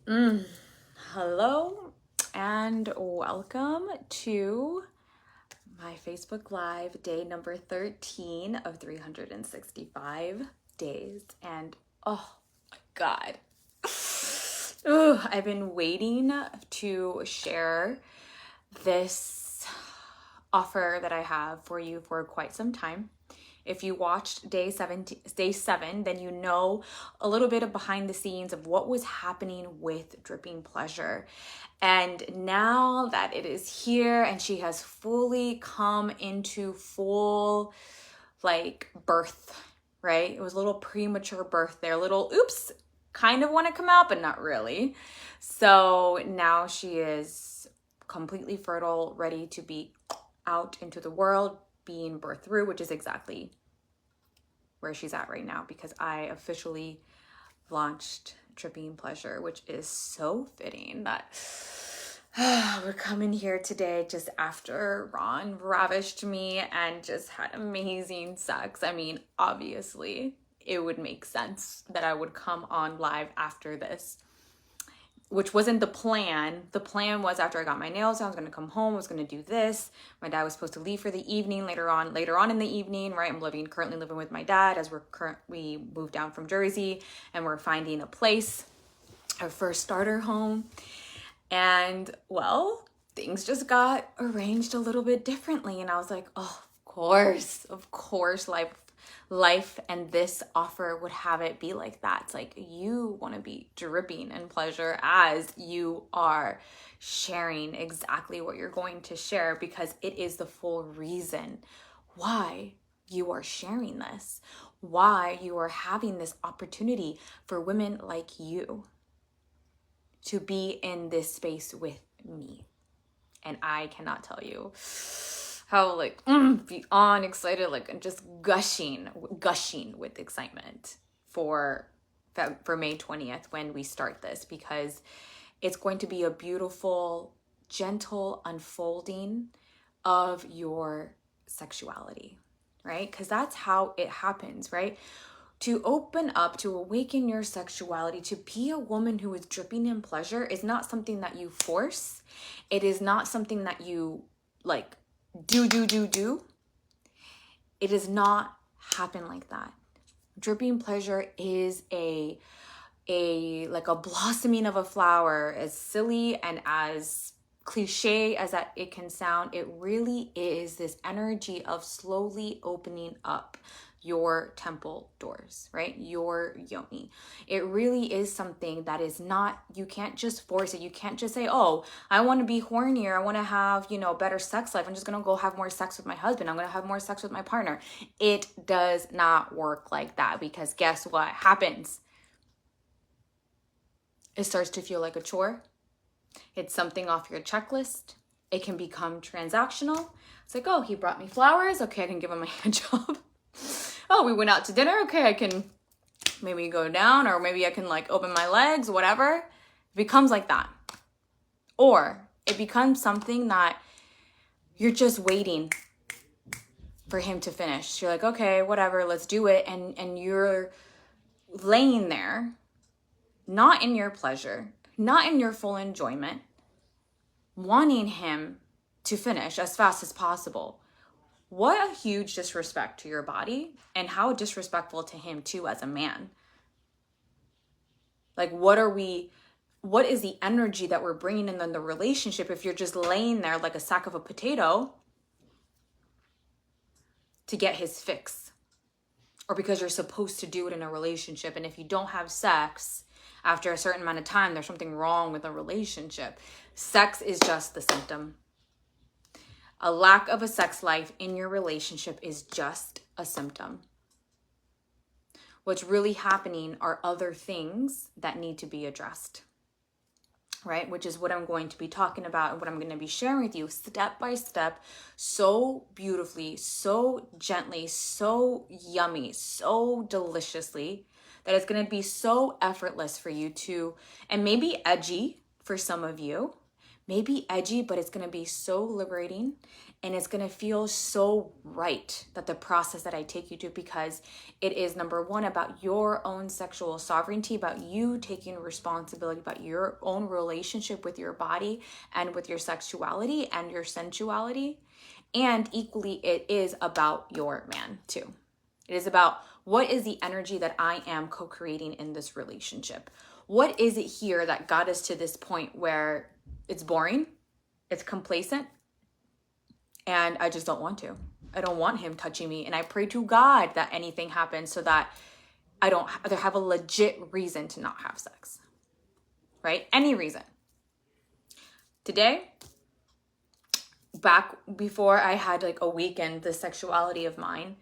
Mm. Hello and welcome to my Facebook Live, day number 13 of 365 days. And oh my God, Ooh, I've been waiting to share this offer that I have for you for quite some time. If you watched day seven, then you know a little bit of behind the scenes of what was happening with Dripping Pleasure. And now that it is here and she has fully come into full birth, right? It was a little premature birth there, a little oops, kind of want to come out, but not really. So now she is completely fertile, ready to be out into the world, being birthed through, which is exactly where she's at right now, because I officially launched Dripping Pleasure, which is so fitting that we're coming here today just after Ron ravished me and just had amazing sex. I mean, obviously, it would make sense that I would come on live after this, which wasn't the plan. The plan was after I got my nails done, I was going to come home, I was going to do this. My dad was supposed to leave for the evening later on in the evening, right? I'm currently living with my dad as we moved down from Jersey and we're finding a place, our first starter home. And well, things just got arranged a little bit differently. And I was like, oh, of course, life and this offer would have it be like that. It's like you want to be dripping in pleasure as you are sharing exactly what you're going to share, because it is the full reason why you are sharing this, why you are having this opportunity for women like you to be in this space with me. And I cannot tell you how beyond excited, I'm just gushing with excitement for May 20th when we start this, because it's going to be a beautiful, gentle unfolding of your sexuality, right? Because that's how it happens, right? To open up, to awaken your sexuality, to be a woman who is dripping in pleasure is not something that you force. It is not something that you do. It does not happen like that. Dripping pleasure is a blossoming of a flower, as silly and as cliche as that it can sound. It really is this energy of slowly opening up your temple doors, right? Your yoni. It really is something that is not, you can't just force it. You can't just say, oh, I want to be hornier. I want to have, better sex life. I'm just going to go have more sex with my husband. I'm going to have more sex with my partner. It does not work like that, because guess what happens? It starts to feel like a chore. It's something off your checklist. It can become transactional. It's like, oh, he brought me flowers. Okay, I can give him a hand job. Oh, we went out to dinner. Okay, I can maybe go down, or maybe I can open my legs, whatever. It becomes like that. Or it becomes something that you're just waiting for him to finish. You're like, okay, whatever, let's do it. And you're laying there, not in your pleasure, not in your full enjoyment, wanting him to finish as fast as possible. What a huge disrespect to your body, and how disrespectful to him too as a man. What is the energy that we're bringing in the relationship if you're just laying there like a sack of a potato to get his fix? Or because you're supposed to do it in a relationship, and if you don't have sex after a certain amount of time, there's something wrong with a relationship. Sex is just the symptom. A lack of a sex life in your relationship is just a symptom. What's really happening are other things that need to be addressed, right? Which is what I'm going to be talking about and what I'm going to be sharing with you step by step, so beautifully, so gently, so yummy, so deliciously, that it's going to be so effortless for you to, and maybe edgy for some of you, maybe edgy, but it's going to be so liberating, and it's going to feel so right, that the process that I take you to, because it is, number one, about your own sexual sovereignty, about you taking responsibility, about your own relationship with your body and with your sexuality and your sensuality. And equally, it is about your man too. It is about, what is the energy that I am co-creating in this relationship? What is it here that got us to this point where it's boring, it's complacent, and I just don't want to. I don't want him touching me. And I pray to God that anything happens so that I don't have a legit reason to not have sex, right? Any reason. Today, back before I had like awakened the sexuality of mine,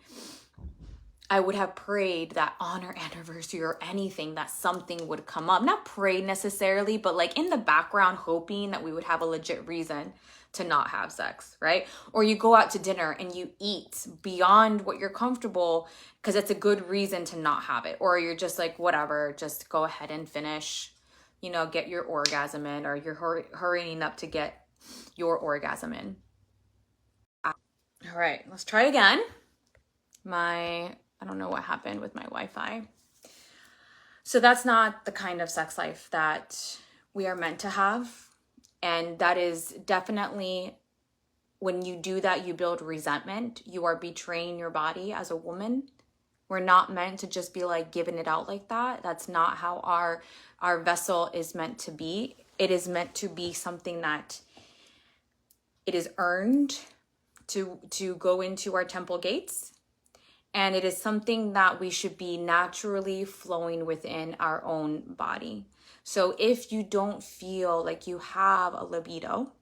I would have prayed that on our anniversary or anything, that something would come up. Not pray necessarily, but like in the background, hoping that we would have a legit reason to not have sex, right? Or you go out to dinner and you eat beyond what you're comfortable because it's a good reason to not have it. Or you're just like, whatever, just go ahead and finish, get your orgasm in, or you're hurrying up to get your orgasm in. All right, let's try again. I don't know what happened with my Wi-Fi. So that's not the kind of sex life that we are meant to have. And that is definitely, when you do that, you build resentment. You are betraying your body as a woman. We're not meant to just be like giving it out like that. That's not how our vessel is meant to be. It is meant to be something that it is earned to go into our temple gates. And it is something that we should be naturally flowing within our own body. So if you don't feel like you have a libido,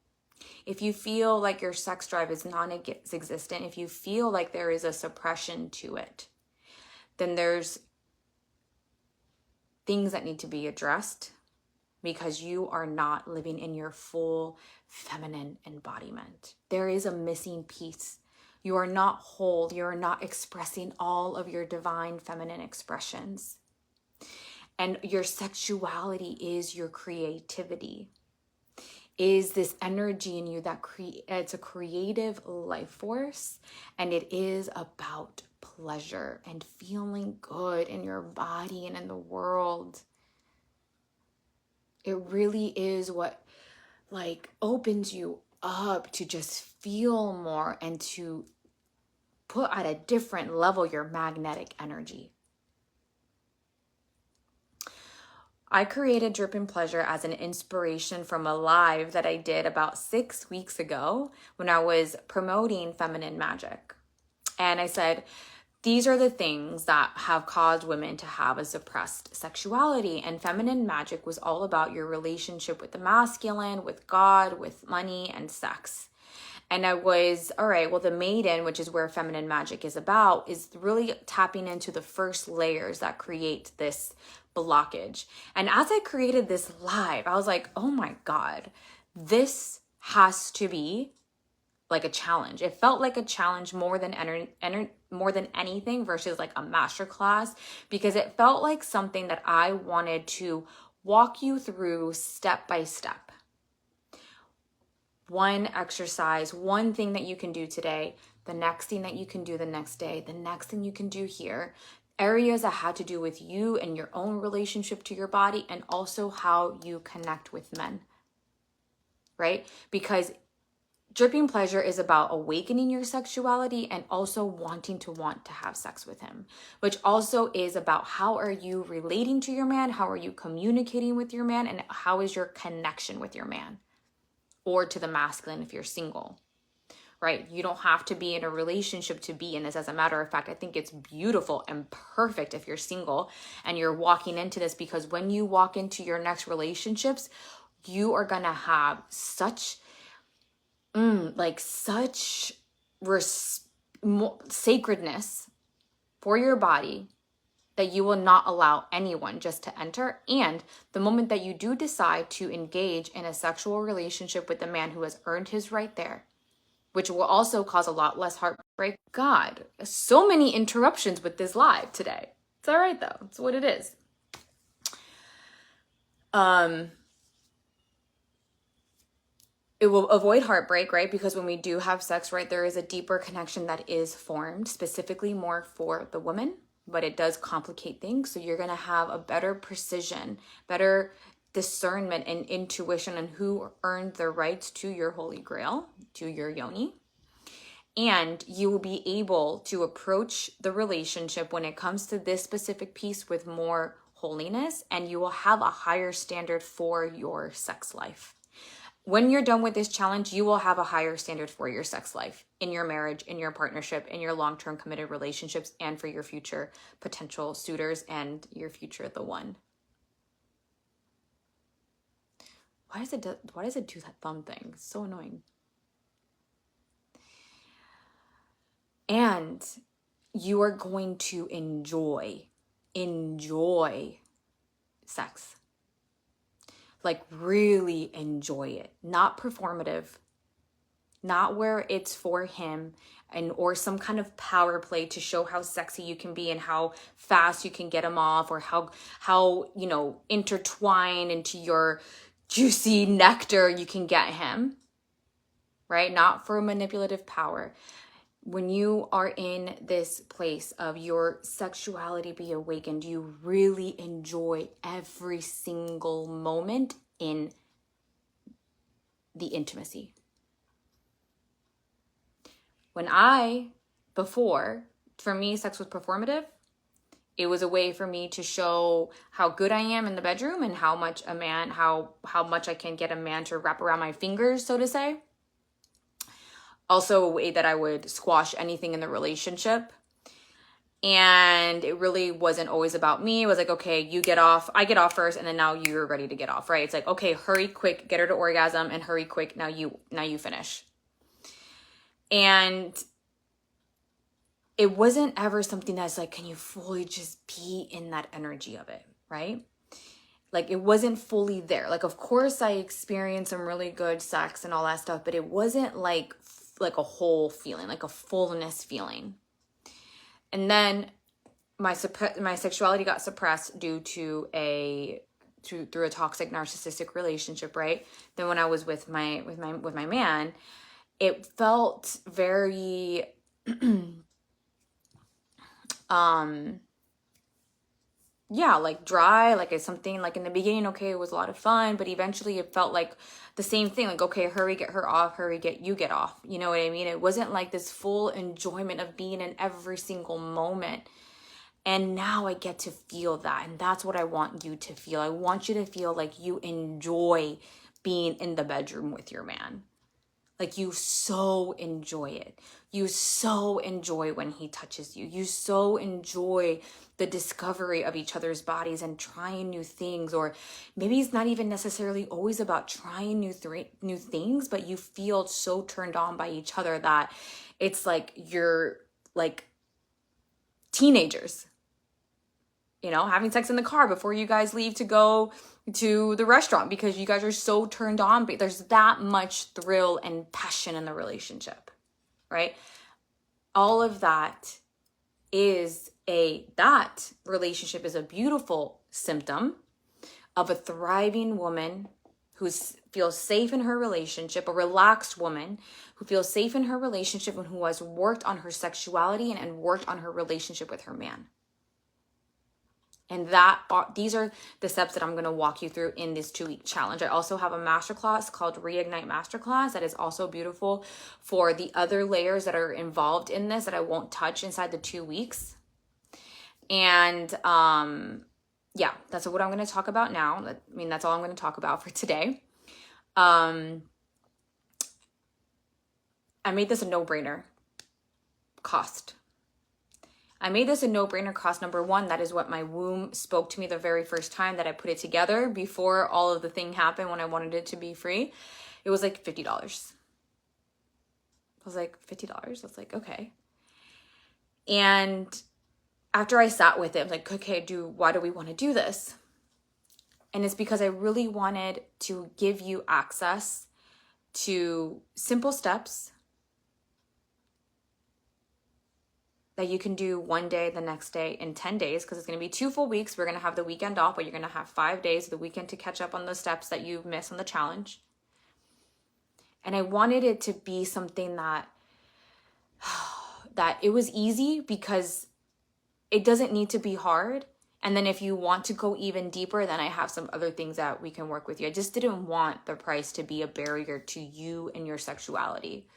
if you feel like your sex drive is non-existent, if you feel like there is a suppression to it, then there's things that need to be addressed, because you are not living in your full feminine embodiment. There is a missing piece. You are not whole. You are not expressing all of your divine feminine expressions. And your sexuality is your creativity, is this energy in you that it's a creative life force. And it is about pleasure and feeling good in your body and in the world. It really is what opens you up to just feel more and to put at a different level your magnetic energy. I created Dripping Pleasure as an inspiration from a live that I did about 6 weeks ago when I was promoting feminine magic. And I said, these are the things that have caused women to have a suppressed sexuality. And feminine magic was all about your relationship with the masculine, with God, with money, and sex. And I was, all right, well, the maiden, which is where feminine magic is about, is really tapping into the first layers that create this blockage. And as I created this live, I was like, oh my God, this has to be like a challenge. It felt like a challenge more than anything versus like a masterclass, because it felt like something that I wanted to walk you through step by step. One exercise, one thing that you can do today, the next thing that you can do the next day, the next thing you can do here. Areas that had to do with you and your own relationship to your body, and also how you connect with men, right? Because Dripping Pleasure is about awakening your sexuality and also want to have sex with him, which also is about how are you relating to your man, how are you communicating with your man, and how is your connection with your man or to the masculine if you're single, right? You don't have to be in a relationship to be in this. As a matter of fact, I think it's beautiful and perfect if you're single and you're walking into this, because when you walk into your next relationships, you are going to have such sacredness for your body that you will not allow anyone just to enter. And the moment that you do decide to engage in a sexual relationship with a man who has earned his right there, which will also cause a lot less heartbreak. God, so many interruptions with this live today. It's all right though. It's what it is. it will avoid heartbreak, right? Because when we do have sex, right, there is a deeper connection that is formed, specifically more for the woman, but it does complicate things. So you're going to have a better precision, better discernment and intuition on who earned the rights to your holy grail, to your yoni. And you will be able to approach the relationship when it comes to this specific piece with more holiness, and you will have a higher standard for your sex life. When you're done with this challenge, you will have a higher standard for your sex life, in your marriage, in your partnership, in your long-term committed relationships, and for your future potential suitors and your future the one. Why does it do that thumb thing? It's so annoying. And you are going to enjoy sex. Like really enjoy it. Not performative. Not where it's for him or some kind of power play to show how sexy you can be and how fast you can get him off, or how intertwined into your juicy nectar you can get him. Right? Not for manipulative power. When you are in this place of your sexuality be awakened, you really enjoy every single moment in the intimacy. For me, sex was performative. It was a way for me to show how good I am in the bedroom and how much I can get a man to wrap around my fingers, so to say. Also a way that I would squash anything in the relationship. And it really wasn't always about me. It was like, okay, you get off, I get off first, and then now you're ready to get off, right? It's like, okay, hurry quick, get her to orgasm, and hurry quick, now you finish. And it wasn't ever something that's like, can you fully just be in that energy of it, right? Like it wasn't fully there. Like, of course I experienced some really good sex and all that stuff, but it wasn't like a whole feeling, like a fullness feeling. And then my sexuality got suppressed due to through a toxic narcissistic relationship, right? Then when I was with my man, it felt very like dry, like it's something like in the beginning, okay, it was a lot of fun, but eventually it felt like the same thing, like, okay, hurry, get her off, hurry, get off. You know what I mean? It wasn't like this full enjoyment of being in every single moment. And now I get to feel that. And that's what I want you to feel. I want you to feel like you enjoy being in the bedroom with your man. Like you so enjoy it. You so enjoy when he touches you. You so enjoy the discovery of each other's bodies and trying new things. Or maybe it's not even necessarily always about trying new things, but you feel so turned on by each other that it's like you're like teenagers, having sex in the car before you guys leave to go to the restaurant because you guys are so turned on. But there's that much thrill and passion in the relationship, right? All of that that relationship is a beautiful symptom of a thriving woman who feels safe in her relationship, a relaxed woman who feels safe in her relationship and who has worked on her sexuality and worked on her relationship with her man. And these are the steps that I'm going to walk you through in this 2-week challenge. I also have a masterclass called Reignite Masterclass that is also beautiful for the other layers that are involved in this that I won't touch inside the 2 weeks. And that's what I'm going to talk about now. That's all I'm going to talk about for today. I made this a no-brainer cost. I made this a no-brainer cost. Number one, that is what my womb spoke to me the very first time that I put it together before all of the thing happened when I wanted it to be free. It was like $50. I was like, $50? I was like, okay. And after I sat with it, I'm like, okay, why do we want to do this? And it's because I really wanted to give you access to simple steps that you can do one day, the next day, in 10 days, because it's going to be 2 full weeks. We're going to have the weekend off, but you're going to have 5 days of the weekend to catch up on the steps that you missed on the challenge. And I wanted it to be something that it was easy, because it doesn't need to be hard. And then if you want to go even deeper, then I have some other things that we can work with you. I just didn't want the price to be a barrier to you and your sexuality,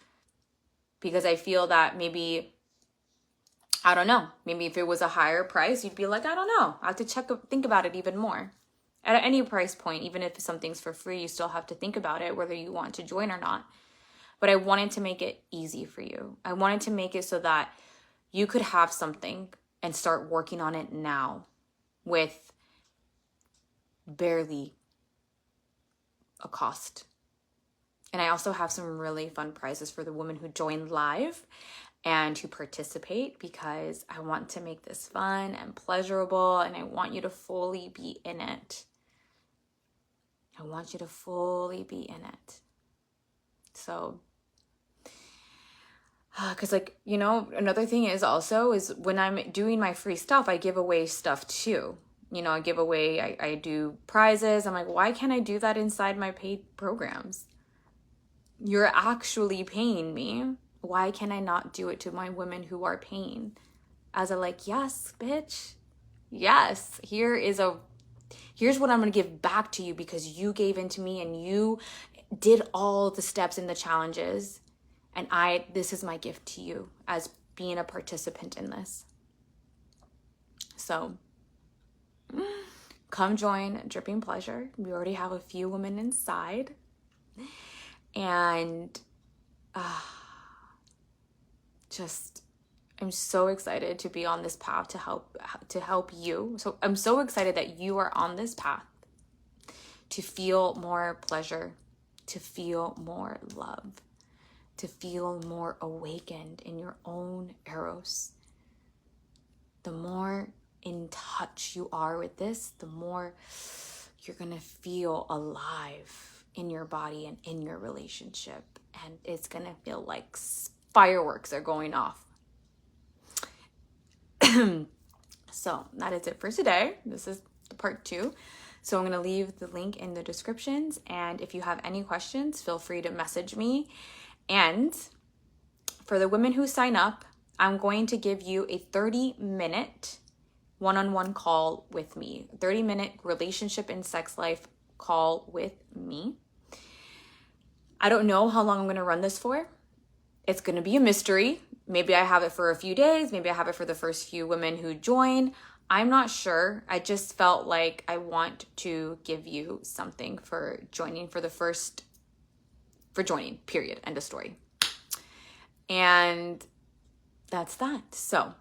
because I feel that maybe, I don't know, maybe if it was a higher price, you'd be like, I don't know, I have to think about it even more. At any price point, even if something's for free, you still have to think about it, whether you want to join or not. But I wanted to make it easy for you. I wanted to make it so that you could have something and start working on it now with barely a cost. And I also have some really fun prizes for the women who join live and who participate, because I want to make this fun and pleasurable, and I want you to fully be in it. I want you to fully be in it. So, because another thing is also is when I'm doing my free stuff, I give away stuff too. I give away, I do prizes. I'm like, why can't I do that inside my paid programs? You're actually paying me. Why can I not do it to my women who are paying? As a yes, bitch. Yes, here's what I'm going to give back to you, because you gave into me and you did all the steps and the challenges. And this is my gift to you as being a participant in this. So come join Dripping Pleasure. We already have a few women inside. And I'm so excited to be on this path to help you. So I'm so excited that you are on this path to feel more pleasure, to feel more love, to feel more awakened in your own eros. The more in touch you are with this, the more you're going to feel alive in your body and in your relationship. And it's going to feel like fireworks are going off. So that is it for today. This is the part 2. So I'm going to leave the link in the descriptions. And if you have any questions, feel free to message me. And for the women who sign up, I'm going to give you a 30-minute one-on-one call with me. 30-minute relationship and sex life call with me. I don't know how long I'm going to run this for. It's going to be a mystery. Maybe I have it for a few days. Maybe I have it for the first few women who join. I'm not sure. I just felt like I want to give you something for joining, for joining, period. End of story. And that's that. So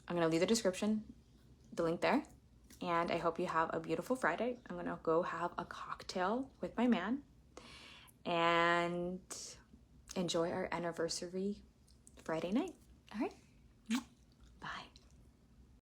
I'm going to leave the description, the link there. And I hope you have a beautiful Friday. I'm going to go have a cocktail with my man and enjoy our anniversary Friday night. All right.